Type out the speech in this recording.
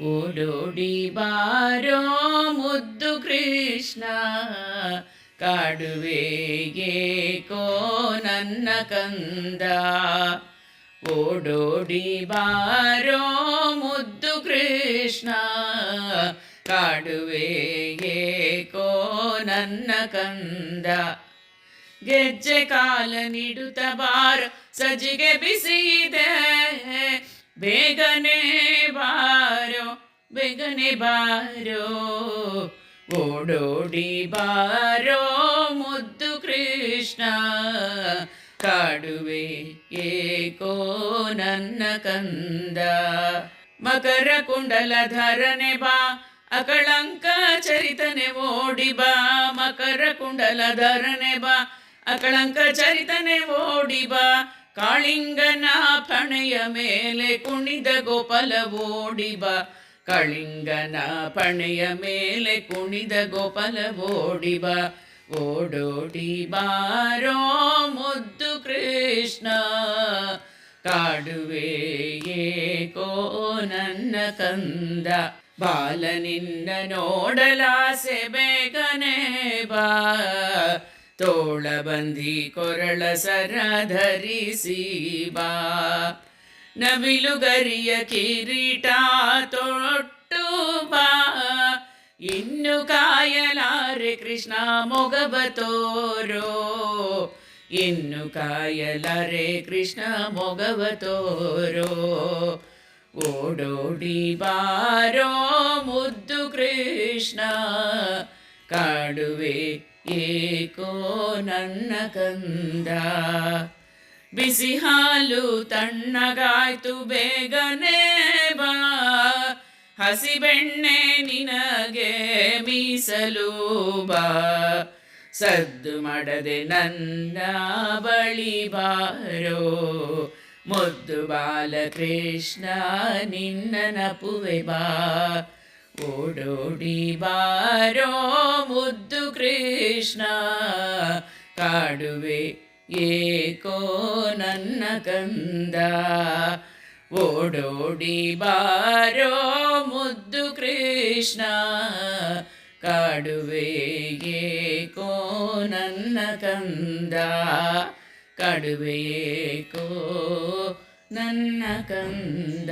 ಓಡೋಡಿ ಬಾರೋ ಮುದ್ದು ಕೃಷ್ಣ, ಕಾಡುವೆಗೇಕೋ ನನ್ನ ಕಂದ. ಓಡೋಡಿ ಬಾರೋ ಮುದ್ದು ಕೃಷ್ಣ, ಕಾಡುವೆಗೇಕೋ ನನ್ನ ಕಂದ. ಗೆಜ್ಜೆ ಕಾಲ ನೀಡುತ್ತ ಬಾರ ಸಜ್ಜಿಗೆ ಬಿಸಿಯಿದೆ, ಬೇಗನೆ ಬಾರೋ ಬೇಗನೆ ಬಾರೋ. ಓಡೋಡಿ ಬಾರೋ ಮುದ್ದು ಕೃಷ್ಣ, ಕಾಡುವೆ ಏಕೋ ನನ್ನ ಕಂದ. ಮಕರ ಕುಂಡಲ ಧರನೆ ಬಾ, ಅಕಳಂಕ ಚರಿತನೆ ಓಡಿ ಬಾ. ಮಕರ ಕುಂಡಲ ಧರನೆ ಬಾ, ಅಕಳಂಕ ಚರಿತನೆ ಓಡಿ ಬಾ. ಕಾಳಿಂಗನ ಪಣೆಯ ಮೇಲೆ ಕುಣಿದ ಗೋಪಾಲ ಓಡಿ ಬಾ. ಕಾಳಿಂಗನ ಪಣೆಯ ಮೇಲೆ ಕುಣಿದ ಗೋಪಾಲ ಓಡಿ ಬಾ. ಓಡೋಡಿ ಬಾರೋ ಮುದ್ದು ಕೃಷ್ಣ, ಕಾಡುವೆ ಏಕೋ ನನ್ನ ಕಂದ. ಬಾಲ ನಿನ್ನ ನೋಡಲಾಸೆ ಬೇಗನೆ ಬಾ, ತೋಳ ಬಂದಿ ಕೊರಳ ಸರ ಧರಿಸಿ ಬಾ. ನವಿಲುಗರಿಯ ಕಿರೀಟ ತೊಟ್ಟು ಬಾ, ಇನ್ನು ಕಾಯಲಾರೆ ಕೃಷ್ಣ ಮೊಗವ ತೋರೋ. ಇನ್ನು ಕಾಯಲಾರೆ ಕೃಷ್ಣ ಮೊಗವ ತೋರೋ. ಓಡೋಡಿ ಬಾರೋ ಮುದ್ದು ಕೃಷ್ಣ, ಕಾಡುವೆ ಏಕೋ ನನ್ನ ಕಂದ. ಬಿಸಿ ಹಾಲು ತಣ್ಣಗಾಯ್ತು ಬೇಗನೆ ಬಾ, ಹಸಿ ಬೆಣ್ಣೆ ನಿನಗೆ ಮೀಸಲು ಬಾ. ಸದ್ದು ಮಾಡದೆ ನನ್ನ ಬಳಿ ಬಾರೋ, ಮುದ್ದು ಬಾಲಕೃಷ್ಣ ನಿನ್ನ ನಪುವೆ ಬಾ. ಓಡೋಡಿ ಬಾರೋ ಮುದ್ದು ಕೃಷ್ಣ, ಕಾಡುವೆ ಏಕೋ ನನ್ನ ಕಂದ. ಓಡೋಡಿ ಬಾರೋ ಮುದ್ದು ಕೃಷ್ಣ, ಕಾಡುವೆ ಏಕೋ ನನ್ನ ಕಂದ. ಕಾಡುವೆ ಏಕೋ ನನ್ನ ಕಂದ.